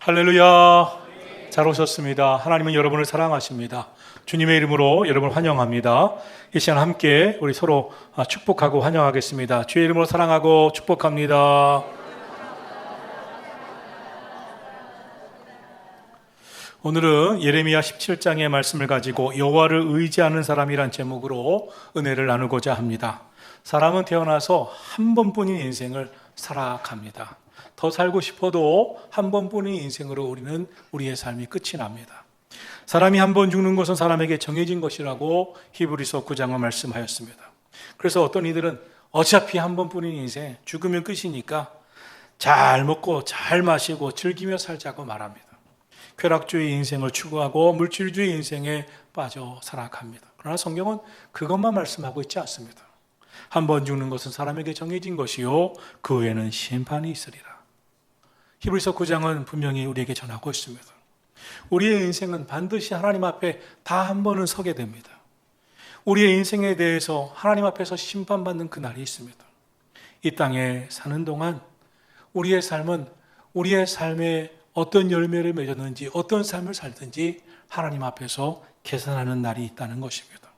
할렐루야. 잘 오셨습니다. 하나님은 여러분을 사랑하십니다. 주님의 이름으로 여러분을 환영합니다. 이 시간 함께 우리 서로 축복하고 환영하겠습니다. 주의 이름으로 사랑하고 축복합니다. 오늘은 예레미야 17장의 말씀을 가지고 여호와를 의지하는 사람이란 제목으로 은혜를 나누고자 합니다. 사람은 태어나서 한 번뿐인 인생을 살아갑니다. 더 살고 싶어도 한 번뿐인 인생으로 우리는 우리의 삶이 끝이 납니다. 사람이 한 번 죽는 것은 사람에게 정해진 것이라고 히브리서 9장은 말씀하였습니다. 그래서 어떤 이들은 어차피 한 번뿐인 인생, 죽으면 끝이니까 잘 먹고 잘 마시고 즐기며 살자고 말합니다. 쾌락주의 인생을 추구하고 물질주의 인생에 빠져 살아갑니다. 그러나 성경은 그것만 말씀하고 있지 않습니다. 한 번 죽는 것은 사람에게 정해진 것이요 그 후에는 심판이 있으리라. 히브리서 9장은 분명히 우리에게 전하고 있습니다. 우리의 인생은 반드시 하나님 앞에 다 한 번은 서게 됩니다. 우리의 인생에 대해서 하나님 앞에서 심판받는 그날이 있습니다. 이 땅에 사는 동안 우리의 삶은 우리의 삶에 어떤 열매를 맺었는지 어떤 삶을 살든지 하나님 앞에서 계산하는 날이 있다는 것입니다.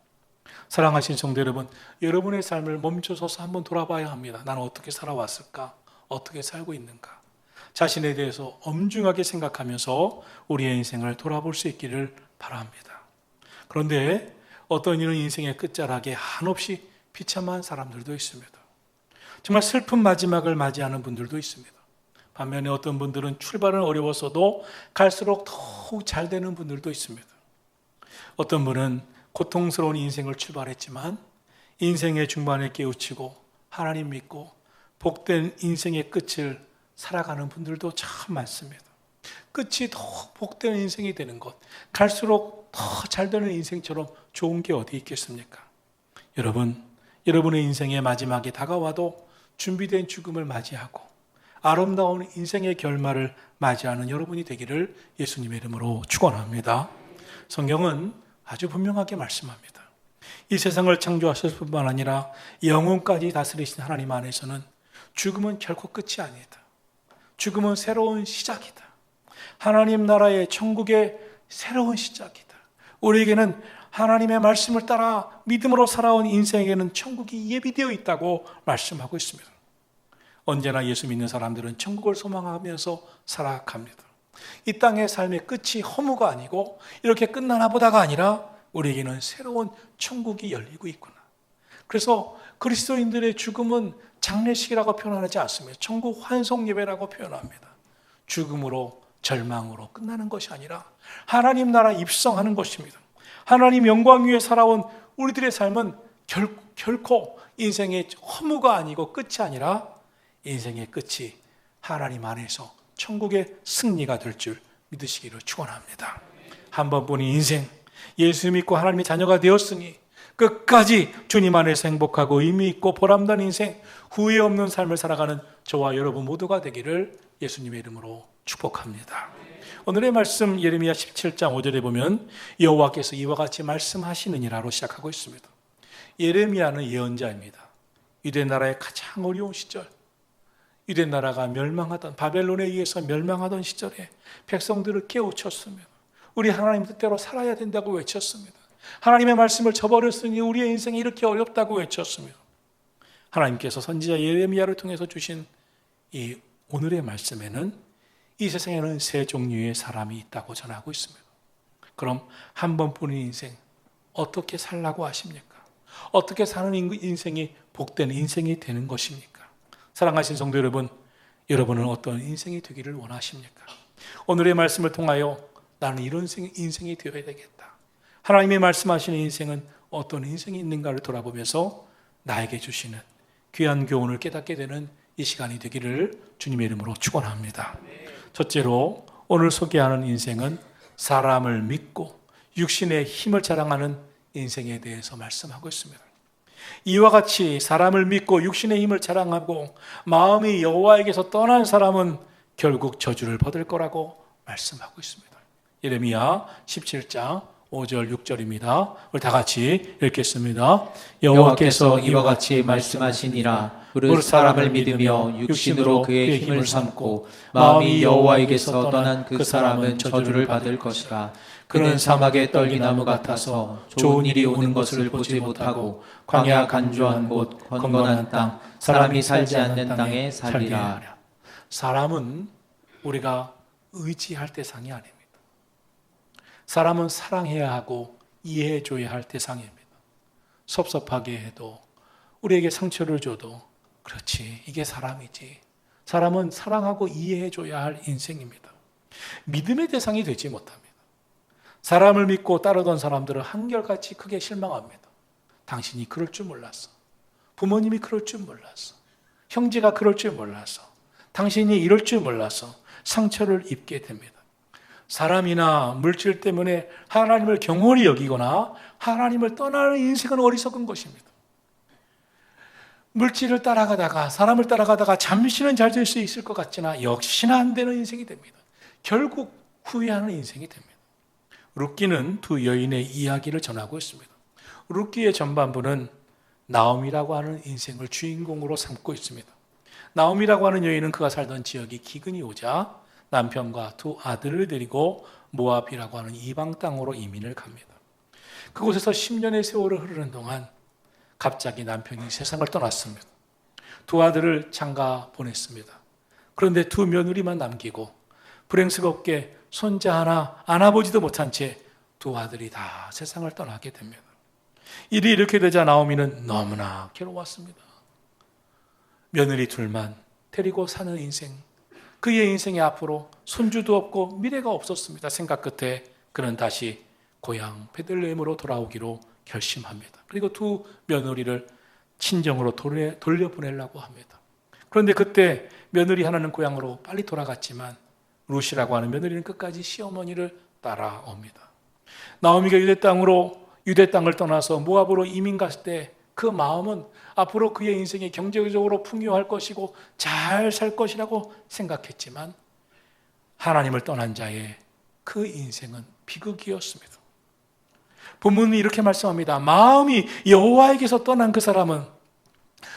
사랑하신 성도 여러분, 여러분의 삶을 멈춰서서 한번 돌아봐야 합니다. 나는 어떻게 살아왔을까? 어떻게 살고 있는가? 자신에 대해서 엄중하게 생각하면서 우리의 인생을 돌아볼 수 있기를 바랍니다. 그런데 어떤 이는 인생의 끝자락에 한없이 비참한 사람들도 있습니다. 정말 슬픈 마지막을 맞이하는 분들도 있습니다. 반면에 어떤 분들은 출발은 어려웠어도 갈수록 더욱 잘 되는 분들도 있습니다. 어떤 분은 고통스러운 인생을 출발했지만 인생의 중반에 깨우치고 하나님 믿고 복된 인생의 끝을 살아가는 분들도 참 많습니다. 끝이 더 복된 인생이 되는 것, 갈수록 더 잘 되는 인생처럼 좋은 게 어디 있겠습니까? 여러분의 인생의 마지막이 다가와도 준비된 죽음을 맞이하고 아름다운 인생의 결말을 맞이하는 여러분이 되기를 예수님의 이름으로 축원합니다. 성경은 아주 분명하게 말씀합니다. 이 세상을 창조하실 뿐만 아니라 영혼까지 다스리신 하나님 안에서는 죽음은 결코 끝이 아니다. 죽음은 새로운 시작이다. 하나님 나라의 천국의 새로운 시작이다. 우리에게는 하나님의 말씀을 따라 믿음으로 살아온 인생에게는 천국이 예비되어 있다고 말씀하고 있습니다. 언제나 예수 믿는 사람들은 천국을 소망하면서 살아갑니다. 이 땅의 삶의 끝이 허무가 아니고 이렇게 끝나나 보다가 아니라 우리에게는 새로운 천국이 열리고 있구나. 그래서 그리스도인들의 죽음은 장례식이라고 표현하지 않습니다. 천국 환송 예배라고 표현합니다. 죽음으로 절망으로 끝나는 것이 아니라 하나님 나라 입성하는 것입니다. 하나님 영광 위에 살아온 우리들의 삶은 결코 인생의 허무가 아니고 끝이 아니라 인생의 끝이 하나님 안에서 천국의 승리가 될 줄 믿으시기를 축원합니다. 한 번뿐인 인생, 예수 믿고 하나님의 자녀가 되었으니 끝까지 주님 안에서 행복하고 의미 있고 보람난 인생, 후회 없는 삶을 살아가는 저와 여러분 모두가 되기를 예수님의 이름으로 축복합니다. 오늘의 말씀 예레미야 17장 5절에 보면 여호와께서 이와 같이 말씀하시느니라로 시작하고 있습니다. 예레미야는 예언자입니다. 유대 나라의 가장 어려운 시절, 유대 나라가 멸망하던 바벨론에 의해서 멸망하던 시절에 백성들을 깨우쳤습니다. 우리 하나님 뜻대로 살아야 된다고 외쳤습니다. 하나님의 말씀을 저버렸으니 우리의 인생이 이렇게 어렵다고 외쳤습니다. 하나님께서 선지자 예레미야를 통해서 주신 이 오늘의 말씀에는 이 세상에는 세 종류의 사람이 있다고 전하고 있습니다. 그럼 한 번뿐인 인생 어떻게 살라고 하십니까? 어떻게 사는 인생이 복된 인생이 되는 것입니까? 사랑하신 성도 여러분, 여러분은 어떤 인생이 되기를 원하십니까? 오늘의 말씀을 통하여 나는 이런 인생이 되어야 되겠다. 하나님의 말씀하시는 인생은 어떤 인생이 있는가를 돌아보면서 나에게 주시는 귀한 교훈을 깨닫게 되는 이 시간이 되기를 주님의 이름으로 축원합니다. 첫째로 오늘 소개하는 인생은 사람을 믿고 육신의 힘을 자랑하는 인생에 대해서 말씀하고 있습니다. 이와 같이 사람을 믿고 육신의 힘을 자랑하고 마음이 여호와에게서 떠난 사람은 결국 저주를 받을 거라고 말씀하고 있습니다. 예레미야 17장 5절, 6절입니다. 우리 다 같이 읽겠습니다. 여호와께서 이와 같이 말씀하시니라. 그릇 사람을 믿으며 육신으로 그의 힘을 삼고 마음이 여호와에게서 떠난 그 사람은 저주를 받을 것이라. 그는 사막의 떨기나무 같아서 좋은 일이 오는 것을 보지 못하고 광야 간조한 곳 건건한 땅 사람이 살지 않는 땅에 살리라. 사람은 우리가 의지할 대상이 아닙니다. 사람은 사랑해야 하고 이해해줘야 할 대상입니다. 섭섭하게 해도 우리에게 상처를 줘도 그렇지, 이게 사람이지. 사람은 사랑하고 이해해줘야 할 인생입니다. 믿음의 대상이 되지 못합니다. 사람을 믿고 따르던 사람들은 한결같이 크게 실망합니다. 당신이 그럴 줄 몰랐어. 부모님이 그럴 줄 몰랐어. 형제가 그럴 줄 몰랐어. 당신이 이럴 줄 몰랐어. 상처를 입게 됩니다. 사람이나 물질 때문에 하나님을 경홀히 여기거나 하나님을 떠나는 인생은 어리석은 것입니다. 물질을 따라가다가 사람을 따라가다가 잠시는 잘 될 수 있을 것 같지나 역시나 안 되는 인생이 됩니다. 결국 후회하는 인생이 됩니다. 룻기는 두 여인의 이야기를 전하고 있습니다. 룻기의 전반부는 나옴이라고 하는 인생을 주인공으로 삼고 있습니다. 나옴이라고 하는 여인은 그가 살던 지역이 기근이 오자 남편과 두 아들을 데리고 모압이라고 하는 이방 땅으로 이민을 갑니다. 그곳에서 10년의 세월을 흐르는 동안 갑자기 남편이 세상을 떠났습니다. 두 아들을 장가 보냈습니다. 그런데 두 며느리만 남기고 불행스럽게 손자 하나 안아보지도 못한 채 두 아들이 다 세상을 떠나게 됩니다. 일이 이렇게 되자 나오미는 너무나 괴로웠습니다. 며느리 둘만 데리고 사는 인생, 그의 인생에 앞으로 손주도 없고 미래가 없었습니다. 생각 끝에 그는 다시 고향 베들레헴으로 돌아오기로 결심합니다. 그리고 두 며느리를 친정으로 돌려보내려고 합니다. 그런데 그때 며느리 하나는 고향으로 빨리 돌아갔지만 룻이라고 하는 며느리는 끝까지 시어머니를 따라옵니다. 나오미가 유대 땅을 떠나서 모압으로 이민 갔을 때 그 마음은 앞으로 그의 인생이 경제적으로 풍요할 것이고 잘 살 것이라고 생각했지만 하나님을 떠난 자의 그 인생은 비극이었습니다. 본문은 이렇게 말씀합니다. 마음이 여호와에게서 떠난 그 사람은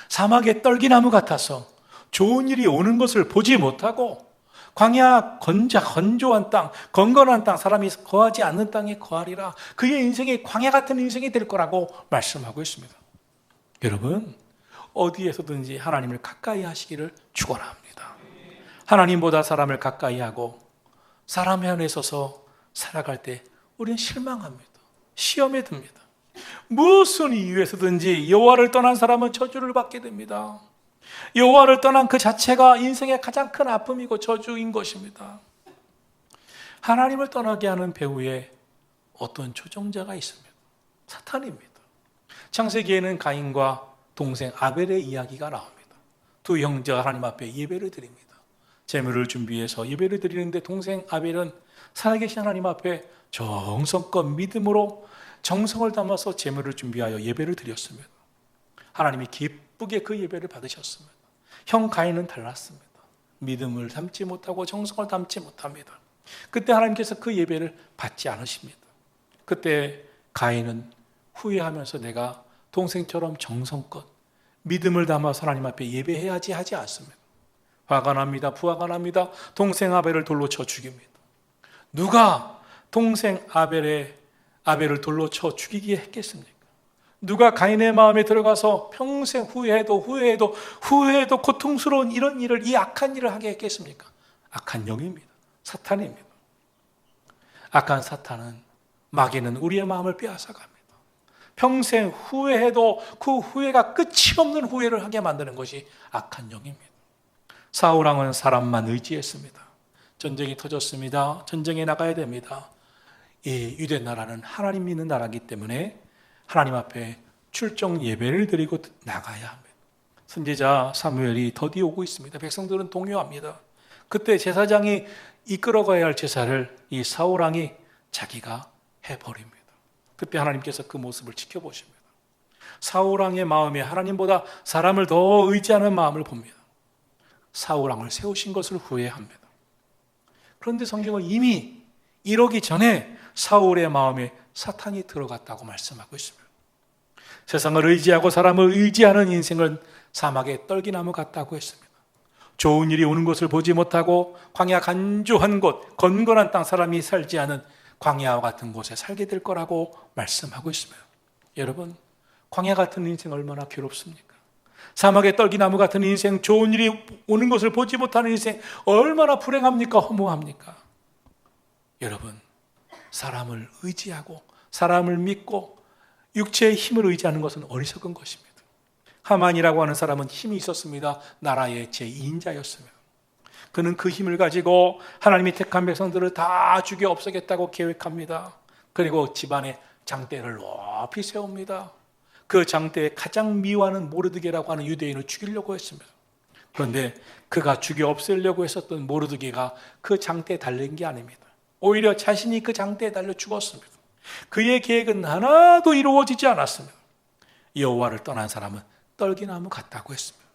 사막의 떨기나무 같아서 좋은 일이 오는 것을 보지 못하고 광야 건조한 땅, 건건한 땅, 사람이 거하지 않는 땅에 거하리라. 그의 인생이 광야 같은 인생이 될 거라고 말씀하고 있습니다. 여러분, 어디에서든지 하나님을 가까이 하시기를 축원합니다. 하나님보다 사람을 가까이 하고 사람 편에 서서 살아갈 때 우리는 실망합니다. 시험에 듭니다. 무슨 이유에서든지 여호와를 떠난 사람은 저주를 받게 됩니다. 여호와를 떠난 그 자체가 인생의 가장 큰 아픔이고 저주인 것입니다. 하나님을 떠나게 하는 배후에 어떤 조종자가 있습니다. 사탄입니다. 창세기에는 가인과 동생 아벨의 이야기가 나옵니다. 두 형제가 하나님 앞에 예배를 드립니다. 제물을 준비해서 예배를 드리는데 동생 아벨은 살아계신 하나님 앞에 정성껏 믿음으로 정성을 담아서 제물을 준비하여 예배를 드렸습니다. 하나님이 기쁘게 그 예배를 받으셨습니다. 형 가인은 달랐습니다. 믿음을 담지 못하고 정성을 담지 못합니다. 그때 하나님께서 그 예배를 받지 않으십니다. 그때 가인은 후회하면서 내가 동생처럼 정성껏 믿음을 담아서 하나님 앞에 예배해야지 하지 않습니다. 화가 납니다. 부화가 납니다. 동생 아벨을 돌로 쳐 죽입니다. 누가 동생 아벨을 돌로 쳐 죽이기에 했겠습니까? 누가 가인의 마음에 들어가서 평생 후회해도 고통스러운 이런 일을, 이 악한 일을 하게 했겠습니까? 악한 영입니다. 사탄입니다. 악한 사탄은, 마귀는 우리의 마음을 빼앗아갑니다. 평생 후회해도 그 후회가 끝이 없는 후회를 하게 만드는 것이 악한 영입니다. 사울왕은 사람만 의지했습니다. 전쟁이 터졌습니다. 전쟁에 나가야 됩니다. 이 유대 나라는 하나님 믿는 나라이기 때문에 하나님 앞에 출정 예배를 드리고 나가야 합니다. 선지자 사무엘이 더디 오고 있습니다. 백성들은 동요합니다. 그때 제사장이 이끌어가야 할 제사를 이 사울왕이 자기가 해버립니다. 그때 하나님께서 그 모습을 지켜보십니다. 사울왕의 마음에 하나님보다 사람을 더 의지하는 마음을 봅니다. 사울왕을 세우신 것을 후회합니다. 그런데 성경은 이미 이러기 전에 사울의 마음에 사탄이 들어갔다고 말씀하고 있습니다. 세상을 의지하고 사람을 의지하는 인생은 사막의 떨기나무 같다고 했습니다. 좋은 일이 오는 것을 보지 못하고 광야 간조한 곳, 건건한 땅, 사람이 살지 않은 광야와 같은 곳에 살게 될 거라고 말씀하고 있습니다. 여러분, 광야 같은 인생 얼마나 괴롭습니까? 사막의 떨기나무 같은 인생, 좋은 일이 오는 것을 보지 못하는 인생 얼마나 불행합니까? 허무합니까? 여러분, 사람을 의지하고 사람을 믿고 육체의 힘을 의지하는 것은 어리석은 것입니다. 하만이라고 하는 사람은 힘이 있었습니다. 나라의 제2인자였습니다. 그는 그 힘을 가지고 하나님이 택한 백성들을 다 죽여 없애겠다고 계획합니다. 그리고 집안에 장대를 높이 세웁니다. 그 장대에 가장 미워하는 모르드게라고 하는 유대인을 죽이려고 했습니다. 그런데 그가 죽여 없애려고 했었던 모르드게가 그 장대에 달린 게 아닙니다. 오히려 자신이 그 장대에 달려 죽었습니다. 그의 계획은 하나도 이루어지지 않았습니다. 여호와를 떠난 사람은 떨기나무 같다고 했습니다.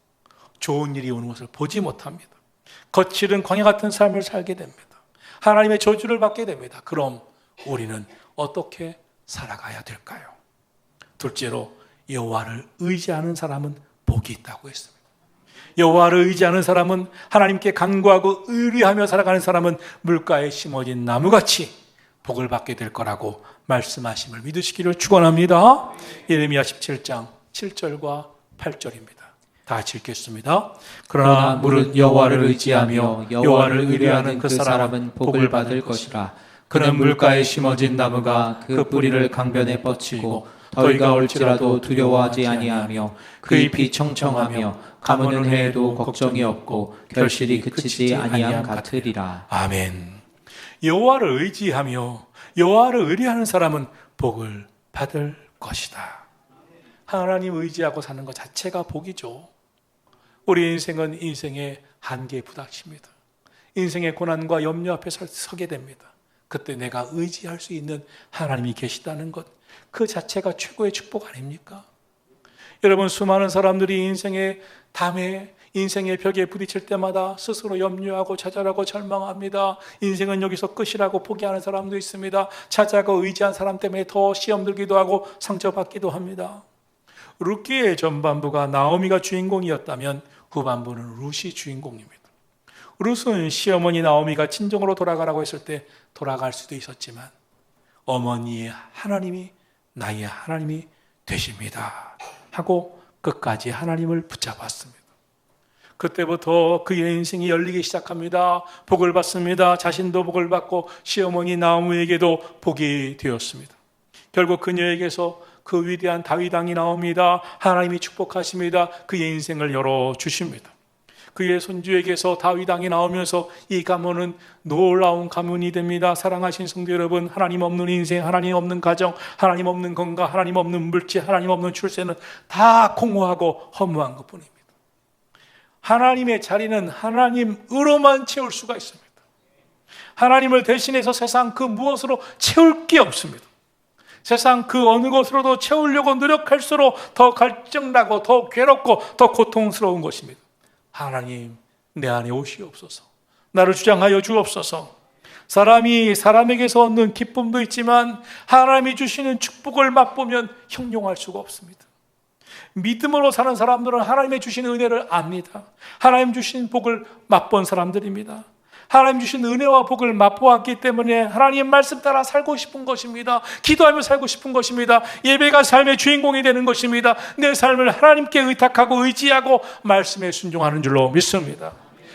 좋은 일이 오는 것을 보지 못합니다. 거칠은 광야 같은 삶을 살게 됩니다. 하나님의 저주를 받게 됩니다. 그럼 우리는 어떻게 살아가야 될까요? 둘째로, 여호와를 의지하는 사람은 복이 있다고 했습니다. 여호와를 의지하는 사람은, 하나님께 간구하고 의뢰하며 살아가는 사람은 물가에 심어진 나무같이 복을 받게 될 거라고 말씀하심을 믿으시기를 축원합니다. 예레미야 17장 7절과 8절입니다. 다 같이 읽겠습니다. 그러나 무릇 여호와를 의지하며 여호와를 의뢰하는 그 사람은 복을 받을 것이라. 그는 물가에 심어진 나무가 그 뿌리를 강변에 뻗치고 더위가 올지라도 두려워하지 아니하며 그 잎이 청청하며 가무는 해에도 걱정이 없고 결실이 그치지 아니함 같으리라. 아멘. 여호와를 의지하며 여호와를 의뢰하는 사람은 복을 받을 것이다. 하나님 의지하고 사는 것 자체가 복이죠. 우리 인생은 인생의 한계에 부닥칩니다. 인생의 고난과 염려 앞에 서게 됩니다. 그때 내가 의지할 수 있는 하나님이 계시다는 것, 그 자체가 최고의 축복 아닙니까? 여러분, 수많은 사람들이 인생의 담에, 인생의 벽에 부딪힐 때마다 스스로 염려하고 좌절하고 절망합니다. 인생은 여기서 끝이라고 포기하는 사람도 있습니다. 찾아가고 의지한 사람 때문에 더 시험 들기도 하고 상처받기도 합니다. 룻기의 전반부가 나오미가 주인공이었다면 후반부는 룻이 주인공입니다. 룻은 시어머니 나오미가 친정으로 돌아가라고 했을 때 돌아갈 수도 있었지만 어머니의 하나님이 나의 하나님이 되십니다 하고 끝까지 하나님을 붙잡았습니다. 그때부터 그의 인생이 열리기 시작합니다. 복을 받습니다. 자신도 복을 받고 시어머니 나오미에게도 복이 되었습니다. 결국 그녀에게서 그 위대한 다윗 왕이 나옵니다. 하나님이 축복하십니다. 그의 인생을 열어주십니다. 그의 손주에게서 다윗 왕이 나오면서 이 가문은 놀라운 가문이 됩니다. 사랑하신 성도 여러분, 하나님 없는 인생, 하나님 없는 가정, 하나님 없는 건강, 하나님 없는 물질, 하나님 없는 출세는 다 공허하고 허무한 것뿐입니다. 하나님의 자리는 하나님으로만 채울 수가 있습니다. 하나님을 대신해서 세상 그 무엇으로 채울 게 없습니다. 세상 그 어느 것으로도 채우려고 노력할수록 더 갈증나고 더 괴롭고 더 고통스러운 것입니다. 하나님, 내 안에 오시옵소서. 나를 주장하여 주옵소서. 사람이 사람에게서 얻는 기쁨도 있지만 하나님이 주시는 축복을 맛보면 형용할 수가 없습니다. 믿음으로 사는 사람들은 하나님의 주시는 은혜를 압니다. 하나님 주신 복을 맛본 사람들입니다. 하나님 주신 은혜와 복을 맛보았기 때문에 하나님 말씀 따라 살고 싶은 것입니다. 기도하며 살고 싶은 것입니다. 예배가 삶의 주인공이 되는 것입니다. 내 삶을 하나님께 의탁하고 의지하고 말씀에 순종하는 줄로 믿습니다.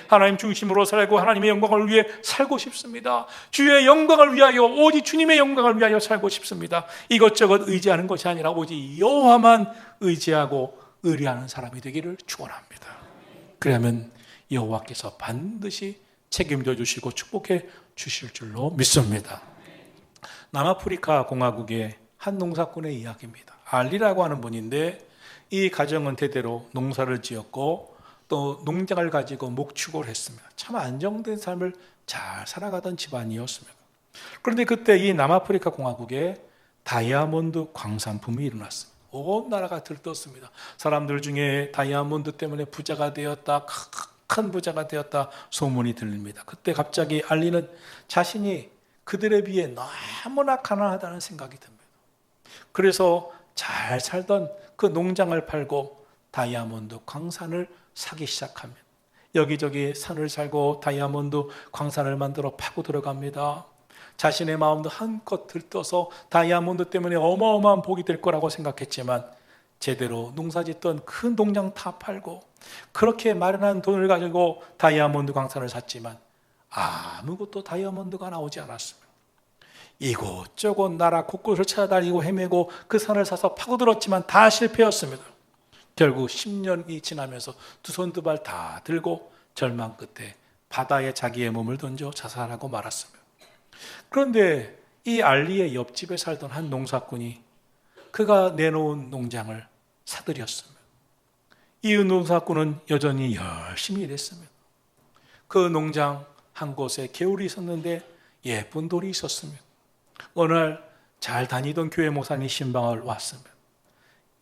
하나님 중심으로 살고 하나님의 영광을 위해 살고 싶습니다. 주의 영광을 위하여, 오직 주님의 영광을 위하여 살고 싶습니다. 이것저것 의지하는 것이 아니라 오직 여호와만 의지하고 의뢰하는 사람이 되기를 축원합니다. 그러면 여호와께서 반드시 책임져 주시고 축복해 주실 줄로 믿습니다. 남아프리카 공화국의 한 농사꾼의 이야기입니다. 알리라고 하는 분인데 이 가정은 대대로 농사를 지었고 또 농장을 가지고 목축을 했습니다. 참 안정된 삶을 잘 살아가던 집안이었습니다. 그런데 그때 이 남아프리카 공화국에 다이아몬드 광산품이 일어났습니다. 온 나라가 들떴습니다. 사람들 중에 다이아몬드 때문에 부자가 되었다, 큰 부자가 되었다 소문이 들립니다. 그때 갑자기 알리는 자신이 그들에 비해 너무나 가난하다는 생각이 듭니다. 그래서 잘 살던 그 농장을 팔고 다이아몬드 광산을 사기 시작합니다. 여기저기 산을 살고 다이아몬드 광산을 만들어 파고 들어갑니다. 자신의 마음도 한껏 들떠서 다이아몬드 때문에 어마어마한 복이 될 거라고 생각했지만 제대로 농사짓던 큰 농장 다 팔고 그렇게 마련한 돈을 가지고 다이아몬드 광산을 샀지만 아무것도 다이아몬드가 나오지 않았습니다. 이곳저곳 나라 곳곳을 찾아다니고 헤매고 그 산을 사서 파고들었지만 다 실패였습니다. 결국 10년이 지나면서 두 손 두 발 다 들고 절망 끝에 바다에 자기의 몸을 던져 자살하고 말았습니다. 그런데 이 알리의 옆집에 살던 한 농사꾼이 그가 내놓은 농장을 사들였습니다. 이 농사꾼은 여전히 열심히 일했습니다. 그 농장 한 곳에 개울이 있었는데 예쁜 돌이 있었습니다. 어느 날 잘 다니던 교회 목사님이 신방을 왔습니다.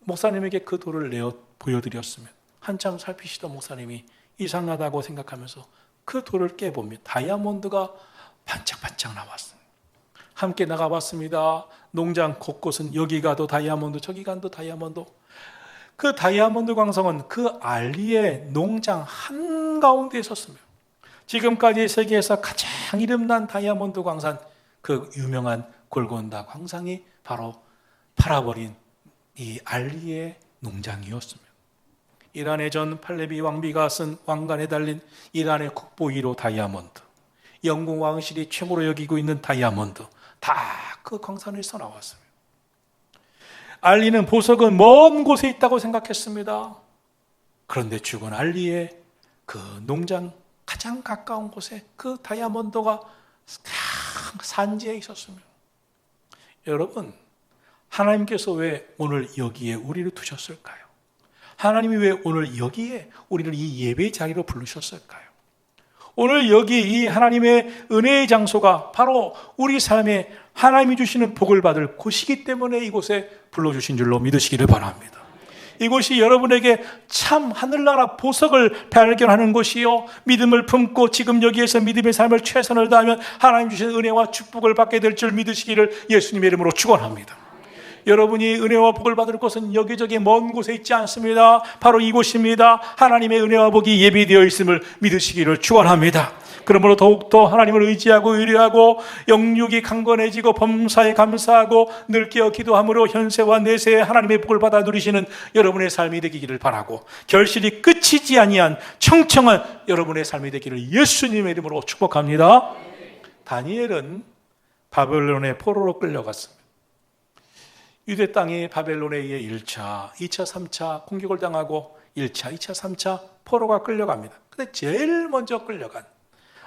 목사님에게 그 돌을 내어 보여드렸으면 한참 살피시던 목사님이 이상하다고 생각하면서 그 돌을 깨봅니다. 다이아몬드가 반짝반짝 나왔습니다. 함께 나가봤습니다. 농장 곳곳은 여기 가도 다이아몬드 저기 가도 다이아몬드. 그 다이아몬드 광석은 그 알리의 농장 한가운데 있었습니다. 지금까지 세계에서 가장 이름난 다이아몬드 광산, 그 유명한 골곤다 광산이 바로 팔아버린 이 알리의 농장이었습니다. 이란의 전 팔레비 왕비가 쓴 왕관에 달린 이란의 국보 1호 다이아몬드, 영국 왕실이 최고로 여기고 있는 다이아몬드, 다 그 광산에서 나왔습니다. 알리는 보석은 먼 곳에 있다고 생각했습니다. 그런데 죽은 알리의 그 농장 가장 가까운 곳에 그 다이아몬드가 산지에 있었습니다. 여러분, 하나님께서 왜 오늘 여기에 우리를 두셨을까요? 하나님이 왜 오늘 여기에 우리를 이 예배 자리로 부르셨을까요? 오늘 여기 이 하나님의 은혜의 장소가 바로 우리 삶에 하나님이 주시는 복을 받을 곳이기 때문에 이곳에 불러주신 줄로 믿으시기를 바랍니다. 이곳이 여러분에게 참 하늘나라 보석을 발견하는 곳이요, 믿음을 품고 지금 여기에서 믿음의 삶을 최선을 다하면 하나님 주신 은혜와 축복을 받게 될 줄 믿으시기를 예수님의 이름으로 축원합니다. 여러분이 은혜와 복을 받을 곳은 여기저기 먼 곳에 있지 않습니다. 바로 이곳입니다. 하나님의 은혜와 복이 예비되어 있음을 믿으시기를 축원합니다. 그러므로 더욱더 하나님을 의지하고 의뢰하고 영육이 강건해지고 범사에 감사하고 늘 깨어 기도함으로 현세와 내세에 하나님의 복을 받아 누리시는 여러분의 삶이 되기를 바라고, 결실이 끝이지 아니한 청청한 여러분의 삶이 되기를 예수님의 이름으로 축복합니다. 다니엘은 바벨론의 포로로 끌려갔습니다. 유대 땅이 바벨론에 의해 1차, 2차, 3차 공격을 당하고 1차, 2차, 3차 포로가 끌려갑니다. 근데 제일 먼저 끌려간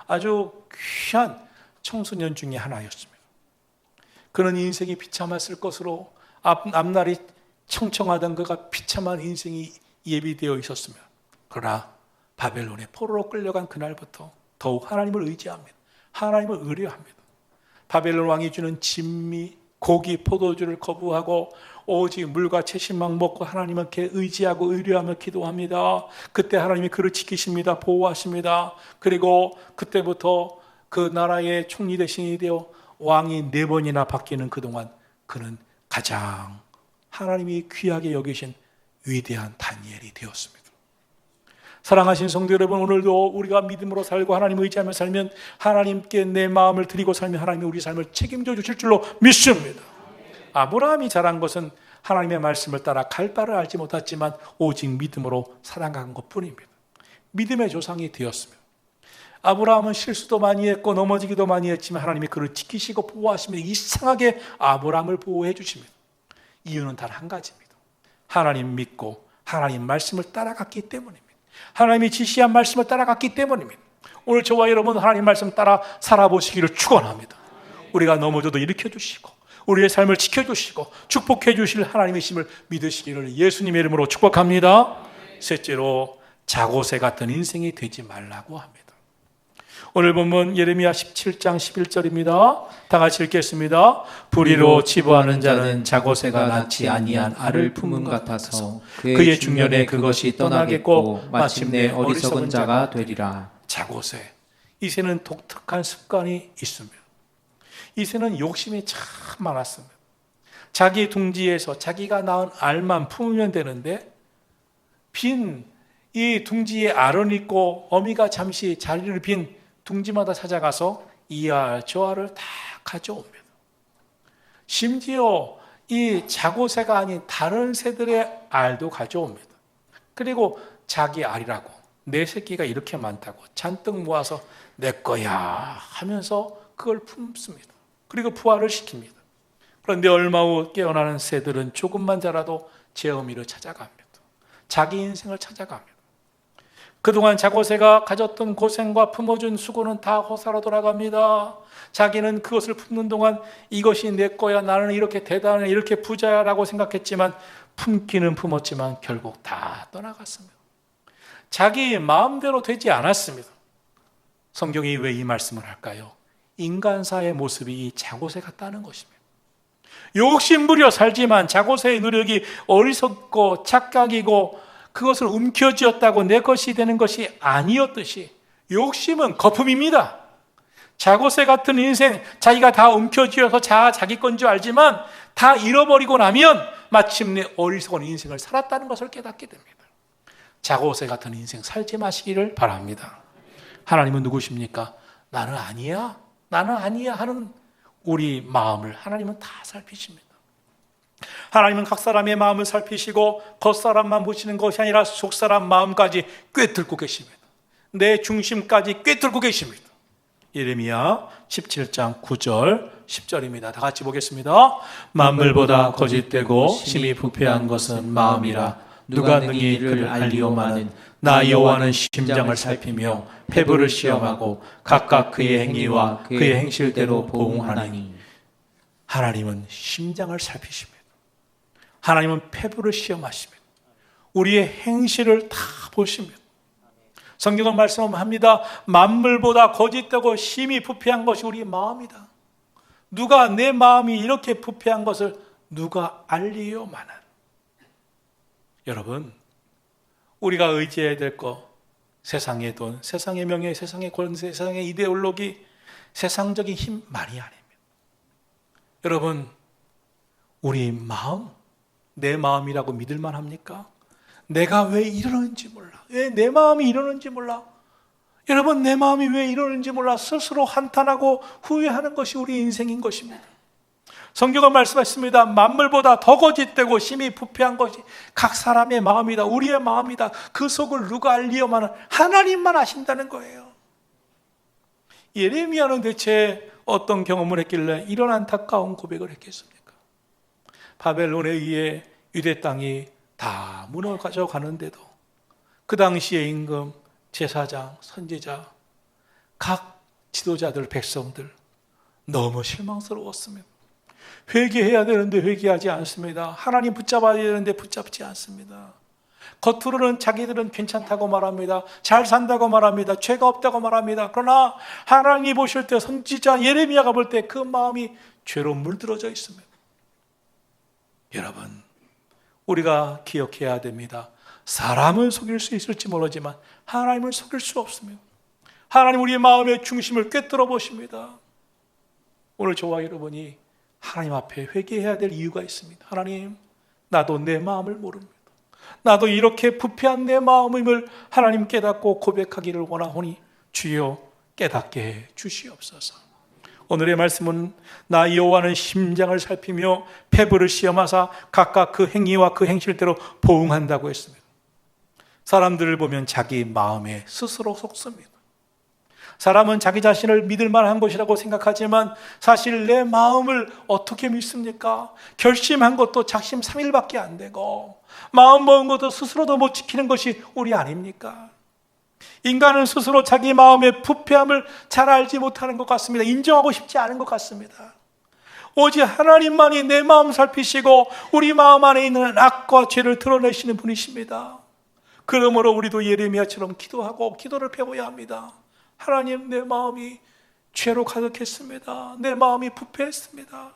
아주 귀한 청소년 중에 하나였습니다. 그는 인생이 비참했을 것으로 앞날이 청청하던 그가 비참한 인생이 예비되어 있었습니다. 그러나 바벨론의 포로로 끌려간 그날부터 더욱 하나님을 의지합니다. 하나님을 의뢰합니다. 바벨론 왕이 주는 진미, 고기, 포도주를 거부하고 오직 물과 채식만 먹고 하나님께 의지하고 의뢰하며 기도합니다. 그때 하나님이 그를 지키십니다. 보호하십니다. 그리고 그때부터 그 나라의 총리 대신이 되어 왕이 4번이나 바뀌는 그동안 그는 가장 하나님이 귀하게 여기신 위대한 다니엘이 되었습니다. 사랑하신 성도 여러분, 오늘도 우리가 믿음으로 살고 하나님을 의지하며 살면, 하나님께 내 마음을 드리고 살면 하나님이 우리 삶을 책임져 주실 줄로 믿습니다. 아브라함이 잘한 것은 하나님의 말씀을 따라 갈 바를 알지 못했지만 오직 믿음으로 살아간 것뿐입니다. 믿음의 조상이 되었습니다. 아브라함은 실수도 많이 했고 넘어지기도 많이 했지만 하나님이 그를 지키시고 보호하시며 이상하게 아브라함을 보호해 주십니다. 이유는 단 한 가지입니다. 하나님 믿고 하나님 말씀을 따라갔기 때문입니다. 하나님이 지시한 말씀을 따라갔기 때문입니다. 오늘 저와 여러분 하나님 말씀 따라 살아보시기를 축원합니다. 우리가 넘어져도 일으켜주시고 우리의 삶을 지켜주시고 축복해 주실 하나님이심을 믿으시기를 예수님의 이름으로 축복합니다. 셋째로, 자고새 같은 인생이 되지 말라고 합니다. 오늘 본문 예레미야 17장 11절입니다. 다 같이 읽겠습니다. 불의로 치부하는 자는 자고새가 낳지 아니한 알을 품은 같아서 그의 중년에 그것이 떠나겠고 마침내 어리석은 자가 되리라. 자고새, 이 새는 독특한 습관이 있습니다. 이 새는 욕심이 참 많았습니다. 자기 둥지에서 자기가 낳은 알만 품으면 되는데 빈 이 둥지에 알은 있고 어미가 잠시 자리를 빈 둥지마다 찾아가서 이 알 저 알을 다 가져옵니다. 심지어 이 자고새가 아닌 다른 새들의 알도 가져옵니다. 그리고 자기 알이라고 내 새끼가 이렇게 많다고 잔뜩 모아서 내 거야 하면서 그걸 품습니다. 그리고 부화를 시킵니다. 그런데 얼마 후 깨어나는 새들은 조금만 자라도 제 어미를 찾아갑니다. 자기 인생을 찾아갑니다. 그동안 자고새가 가졌던 고생과 품어준 수고는 다 호사로 돌아갑니다. 자기는 그것을 품는 동안 이것이 내 거야, 나는 이렇게 대단해, 이렇게 부자야라고 생각했지만 품기는 품었지만 결국 다 떠나갔습니다. 자기 마음대로 되지 않았습니다. 성경이 왜 이 말씀을 할까요? 인간사의 모습이 이 자고새 같다는 것입니다. 욕심부려 살지만 자고새의 노력이 어리석고 착각이고 그것을 움켜쥐었다고 내 것이 되는 것이 아니었듯이 욕심은 거품입니다. 자고새 같은 인생, 자기가 다 움켜쥐어서 자기 건 줄 알지만 다 잃어버리고 나면 마침내 어리석은 인생을 살았다는 것을 깨닫게 됩니다. 자고새 같은 인생 살지 마시기를 바랍니다. 하나님은 누구십니까? 나는 아니야, 나는 아니야 하는 우리 마음을 하나님은 다 살피십니다. 하나님은 각 사람의 마음을 살피시고 겉사람만 보시는 것이 아니라 속사람 마음까지 꿰뚫고 계십니다. 내 중심까지 꿰뚫고 계십니다. 예레미야 17장 9절 10절입니다. 다 같이 보겠습니다. 만물보다 거짓되고 심히 부패한 것은 마음이라 누가 능히 이를 알리오마는 나 여호와는 심장을 살피며 폐부를 시험하고 각각 그의 행위와 그의 행실대로 보응하나니. 하나님은 심장을 살피십니다. 하나님은 폐부를 시험하십니다. 우리의 행실을 다 보십니다. 성경은 말씀합니다. 만물보다 거짓되고 심히 부패한 것이 우리 마음이다. 누가 내 마음이 이렇게 부패한 것을 누가 알리요마는. 여러분, 우리가 의지해야 될 것, 세상의 돈, 세상의 명예, 세상의 권세, 세상의 이데올로기, 세상적인 힘 말이 아닙니다. 여러분, 우리 마음, 내 마음이라고 믿을만 합니까? 내가 왜 이러는지 몰라. 왜 내 마음이 이러는지 몰라. 여러분, 내 마음이 왜 이러는지 몰라. 스스로 한탄하고 후회하는 것이 우리 인생인 것입니다. 성경은 말씀하십니다. 만물보다 더 거짓되고 심히 부패한 것이 각 사람의 마음이다. 우리의 마음이다. 그 속을 누가 알리요마는 하나님만 아신다는 거예요. 예레미야는 대체 어떤 경험을 했길래 이런 안타까운 고백을 했겠습니까? 바벨론에 의해 유대 땅이 다 무너져 가는데도 그 당시의 임금, 제사장, 선지자, 각 지도자들, 백성들 너무 실망스러웠습니다. 회개해야 되는데 회개하지 않습니다. 하나님 붙잡아야 되는데 붙잡지 않습니다. 겉으로는 자기들은 괜찮다고 말합니다. 잘 산다고 말합니다. 죄가 없다고 말합니다. 그러나 하나님이 보실 때, 선지자 예레미야가 볼 때 그 마음이 죄로 물들어져 있습니다. 여러분, 우리가 기억해야 됩니다. 사람을 속일 수 있을지 모르지만 하나님을 속일 수 없습니다. 하나님 우리의 마음의 중심을 꿰뚫어 보십니다. 오늘 저와 여러분이 하나님 앞에 회개해야 될 이유가 있습니다. 하나님, 나도 내 마음을 모릅니다. 나도 이렇게 부패한 내 마음임을 하나님 깨닫고 고백하기를 원하오니 주여 깨닫게 해 주시옵소서. 오늘의 말씀은 나 여호와는 심장을 살피며 폐부를 시험하사 각각 그 행위와 그 행실대로 보응한다고 했습니다. 사람들을 보면 자기 마음에 스스로 속습니다. 사람은 자기 자신을 믿을 만한 것이라고 생각하지만 사실 내 마음을 어떻게 믿습니까? 결심한 것도 작심 3일밖에 안 되고 마음 먹은 것도 스스로도 못 지키는 것이 우리 아닙니까? 인간은 스스로 자기 마음의 부패함을 잘 알지 못하는 것 같습니다. 인정하고 싶지 않은 것 같습니다. 오직 하나님만이 내 마음 살피시고 우리 마음 안에 있는 악과 죄를 드러내시는 분이십니다. 그러므로 우리도 예레미야처럼 기도하고 기도를 배워야 합니다. 하나님, 내 마음이 죄로 가득했습니다. 내 마음이 부패했습니다.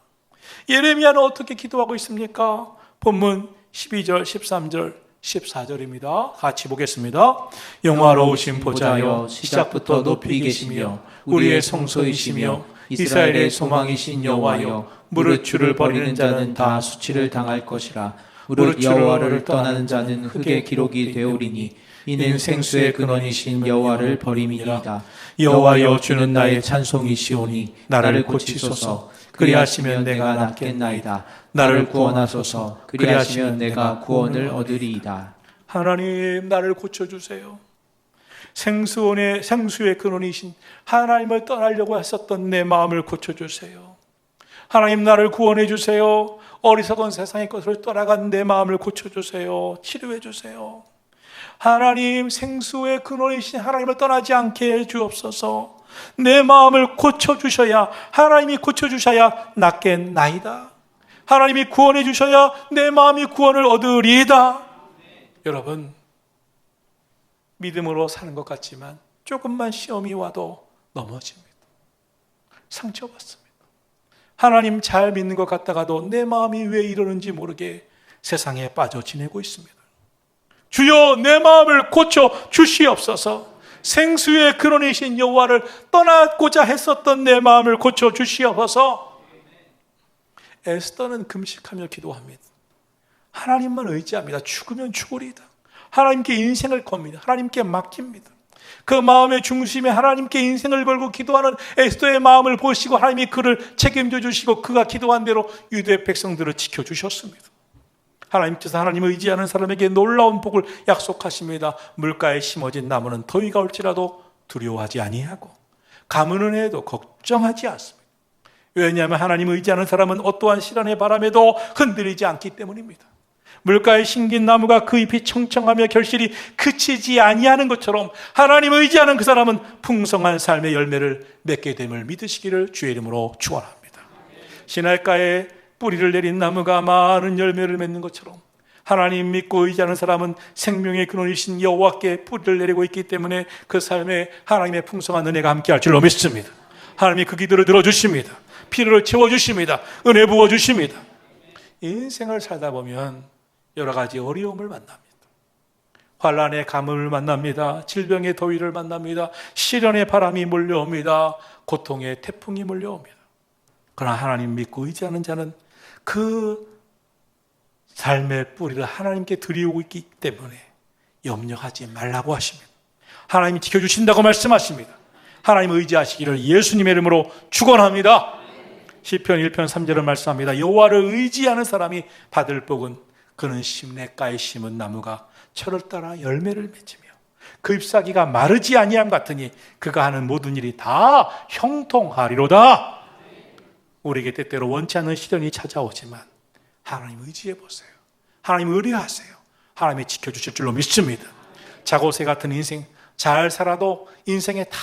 예레미야는 어떻게 기도하고 있습니까? 본문 12절, 13절, 14절입니다. 같이 보겠습니다. 영화로우신 보좌여, 시작부터 높이 계시며 우리의 성소이시며 이스라엘의 소망이신 여호와여, 무릇 주를 버리는 자는 다 수치를 당할 것이라. 무릇 여호와를 떠나는 자는 흙의 기록이 되오리니 이는 생수의 근원이신 여호와를 버림이니이다. 여호와여, 주는 나의 찬송이시오니 나를 고치소서. 그리하시면 내가 낫겠나이다. 나를 구원하소서. 그리하시면 내가 구원을 얻으리이다. 하나님, 나를 고쳐주세요. 생수의 근원이신 하나님을 떠나려고 했었던 내 마음을 고쳐주세요. 하나님, 나를 구원해 주세요. 어리석은 세상의 것을 떠나간 내 마음을 고쳐주세요. 치료해 주세요. 하나님, 생수의 근원이신 하나님을 떠나지 않게 해 주옵소서. 내 마음을 고쳐주셔야, 하나님이 고쳐주셔야 낫겠나이다. 하나님이 구원해 주셔야 내 마음이 구원을 얻으리이다. 여러분, 믿음으로 사는 것 같지만 조금만 시험이 와도 넘어집니다. 상처받습니다. 하나님 잘 믿는 것 같다가도 내 마음이 왜 이러는지 모르게 세상에 빠져 지내고 있습니다. 주여, 내 마음을 고쳐 주시옵소서. 생수의 근원이신 여호와를 떠나고자 했었던 내 마음을 고쳐 주시옵소서. 에스더는 금식하며 기도합니다. 하나님만 의지합니다. 죽으면 죽으리이다. 하나님께 인생을 겁니다. 하나님께 맡깁니다. 그 마음의 중심에 하나님께 인생을 걸고 기도하는 에스더의 마음을 보시고 하나님이 그를 책임져 주시고 그가 기도한 대로 유대 백성들을 지켜주셨습니다. 하나님께서 하나님을 의지하는 사람에게 놀라운 복을 약속하십니다. 물가에 심어진 나무는 더위가 올지라도 두려워하지 아니하고 가뭄은 해도 걱정하지 않습니다. 왜냐하면 하나님을 의지하는 사람은 어떠한 시련의 바람에도 흔들리지 않기 때문입니다. 물가에 심긴 나무가 그 잎이 청청하며 결실이 그치지 아니하는 것처럼 하나님을 의지하는 그 사람은 풍성한 삶의 열매를 맺게 됨을 믿으시기를 주의 이름으로 축원합니다. 시냇가에 뿌리를 내린 나무가 많은 열매를 맺는 것처럼 하나님 믿고 의지하는 사람은 생명의 근원이신 여호와께 뿌리를 내리고 있기 때문에 그 삶에 하나님의 풍성한 은혜가 함께할 줄로 믿습니다. 하나님이 그 기도를 들어주십니다. 필요를 채워주십니다. 은혜 부어주십니다. 인생을 살다 보면 여러 가지 어려움을 만납니다. 환난의 가뭄을 만납니다. 질병의 더위를 만납니다. 시련의 바람이 몰려옵니다. 고통의 태풍이 몰려옵니다. 그러나 하나님 믿고 의지하는 자는 그 삶의 뿌리를 하나님께 드리고 있기 때문에 염려하지 말라고 하십니다. 하나님이 지켜주신다고 말씀하십니다. 하나님 의지하시기를 예수님의 이름으로 축원합니다. 시편 1편 3절을 말씀합니다. 여호와를 의지하는 사람이 받을 복은 그는 시냇가에 심은 나무가 철을 따라 열매를 맺으며 그 잎사귀가 마르지 아니함 같으니 그가 하는 모든 일이 다 형통하리로다. 우리에게 때때로 원치 않는 시련이 찾아오지만 하나님 의지해 보세요. 하나님 의뢰하세요. 하나님이 지켜주실 줄로 믿습니다. 자고새 같은 인생 잘 살아도 인생에 다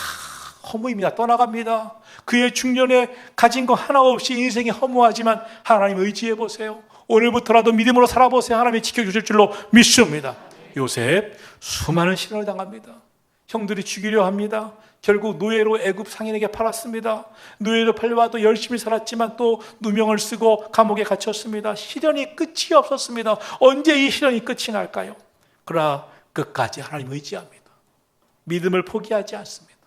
허무입니다. 떠나갑니다. 그의 중년에 가진 거 하나 없이 인생이 허무하지만 하나님 의지해 보세요. 오늘부터라도 믿음으로 살아보세요. 하나님이 지켜주실 줄로 믿습니다. 요셉 수많은 시련을 당합니다. 형들이 죽이려 합니다. 결국 노예로 애굽 상인에게 팔았습니다. 노예로 팔려와도 열심히 살았지만 또 누명을 쓰고 감옥에 갇혔습니다. 시련이 끝이 없었습니다. 언제 이 시련이 끝이 날까요? 그러나 끝까지 하나님 의지합니다. 믿음을 포기하지 않습니다.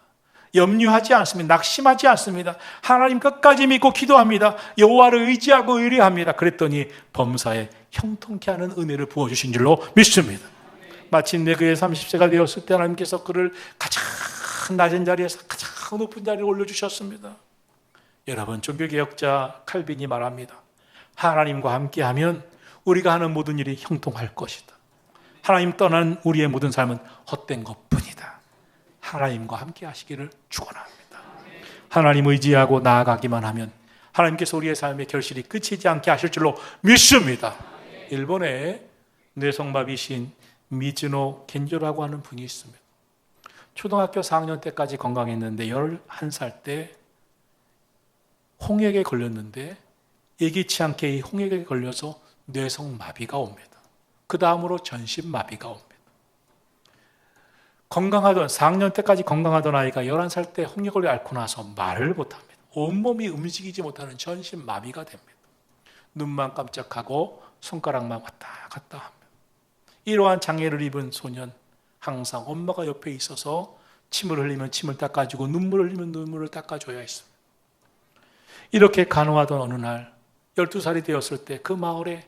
염려하지 않습니다. 낙심하지 않습니다. 하나님 끝까지 믿고 기도합니다. 여호와를 의지하고 의뢰합니다. 그랬더니 범사에 형통케 하는 은혜를 부어주신 줄로 믿습니다. 마침내 그의 30세가 되었을 때 하나님께서 그를 가장 낮은 자리에서 가장 높은 자리에 올려주셨습니다. 여러분, 종교개혁자 칼빈이 말합니다. 하나님과 함께하면 우리가 하는 모든 일이 형통할 것이다. 하나님 떠난 우리의 모든 삶은 헛된 것뿐이다. 하나님과 함께 하시기를 축원합니다. 하나님 의지하고 나아가기만 하면 하나님께서 우리의 삶의 결실이 끝이지 않게 하실 줄로 믿습니다. 일본에 뇌성마비신 미즈노 겐조라고 하는 분이 있습니다. 초등학교 4학년 때까지 건강했는데 11살 때 홍역에 걸렸는데 예기치 않게 이 홍역에 걸려서 뇌성마비가 옵니다. 그 다음으로 전신마비가 옵니다. 건강하던 4학년 때까지 건강하던 아이가 11살 때 홍역을 앓고 나서 말을 못합니다. 온몸이 움직이지 못하는 전신마비가 됩니다. 눈만 깜짝하고 손가락만 왔다 갔다 합니다. 이러한 장애를 입은 소년, 항상 엄마가 옆에 있어서 침을 흘리면 침을 닦아주고 눈물을 흘리면 눈물을 닦아줘야 했습니다. 이렇게 간호하던 어느 날 12살이 되었을 때 그 마을에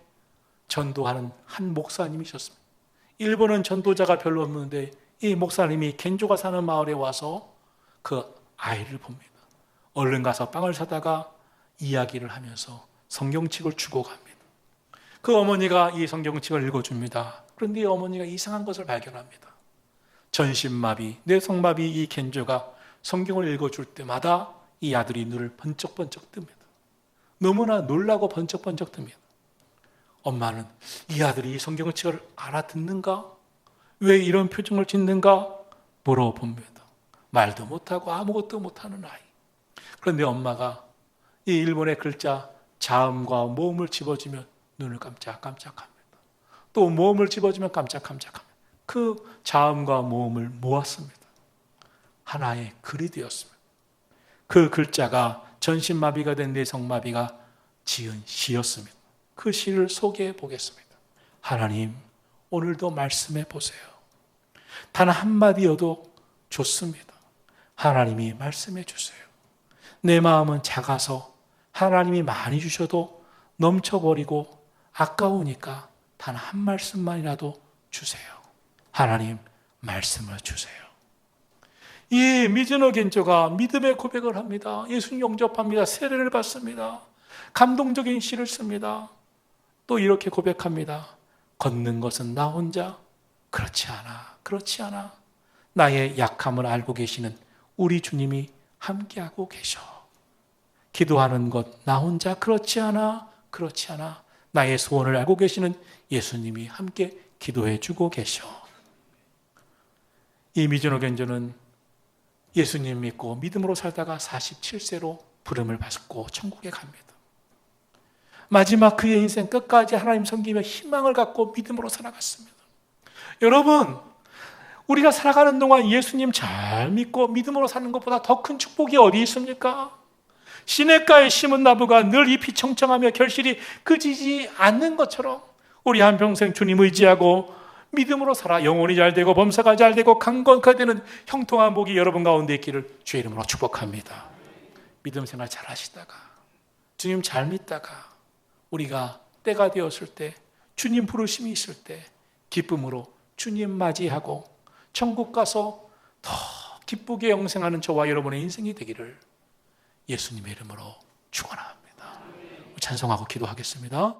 전도하는 한 목사님이셨습니다. 일본은 전도자가 별로 없는데 이 목사님이 겐조가 사는 마을에 와서 그 아이를 봅니다. 얼른 가서 빵을 사다가 이야기를 하면서 성경책을 주고 갑니다. 그 어머니가 이 성경책을 읽어줍니다. 그런데 이 어머니가 이상한 것을 발견합니다. 전신마비, 뇌성마비 이 겐조가 성경을 읽어줄 때마다 이 아들이 눈을 번쩍번쩍 뜹니다. 너무나 놀라고 번쩍번쩍 뜹니다. 엄마는 이 아들이 성경책을 알아듣는가? 왜 이런 표정을 짓는가? 물어봅니다. 말도 못하고 아무것도 못하는 아이. 그런데 엄마가 이 일본의 글자 자음과 모음을 집어주면 눈을 깜짝깜짝합니다. 또 모음을 집어주면 깜짝깜짝합니다. 그 자음과 모음을 모았습니다. 하나의 글이 되었습니다. 그 글자가 전신마비가 된 뇌성마비가 지은 시였습니다. 그 시를 소개해 보겠습니다. 하나님, 오늘도 말씀해 보세요. 단 한마디여도 좋습니다. 하나님이 말씀해 주세요. 내 마음은 작아서 하나님이 많이 주셔도 넘쳐버리고 아까우니까 단 한 말씀만이라도 주세요. 하나님, 말씀을 주세요. 이 미즈노 겐조가 믿음의 고백을 합니다. 예수님 영접합니다. 세례를 받습니다. 감동적인 시를 씁니다. 또 이렇게 고백합니다. 걷는 것은 나 혼자? 그렇지 않아. 그렇지 않아. 나의 약함을 알고 계시는 우리 주님이 함께하고 계셔. 기도하는 것 나 혼자? 그렇지 않아. 그렇지 않아. 나의 소원을 알고 계시는 예수님이 함께 기도해 주고 계셔. 이 미즈노 겐조는 예수님 믿고 믿음으로 살다가 47세로 부름을 받고 천국에 갑니다. 마지막 그의 인생 끝까지 하나님 섬기며 희망을 갖고 믿음으로 살아갔습니다. 여러분, 우리가 살아가는 동안 예수님 잘 믿고 믿음으로 사는 것보다 더 큰 축복이 어디 있습니까? 시냇가에 심은 나무가 늘 잎이 청청하며 결실이 그지지 않는 것처럼 우리 한평생 주님 의지하고 믿음으로 살아 영혼이 잘 되고 범사가 잘 되고 강건하게 되는 형통한 복이 여러분 가운데 있기를 주의 이름으로 축복합니다. 믿음 생활 잘 하시다가 주님 잘 믿다가 우리가 때가 되었을 때 주님 부르심이 있을 때 기쁨으로 주님 맞이하고 천국 가서 더 기쁘게 영생하는 저와 여러분의 인생이 되기를 예수님의 이름으로 축원합니다. 찬송하고 기도하겠습니다.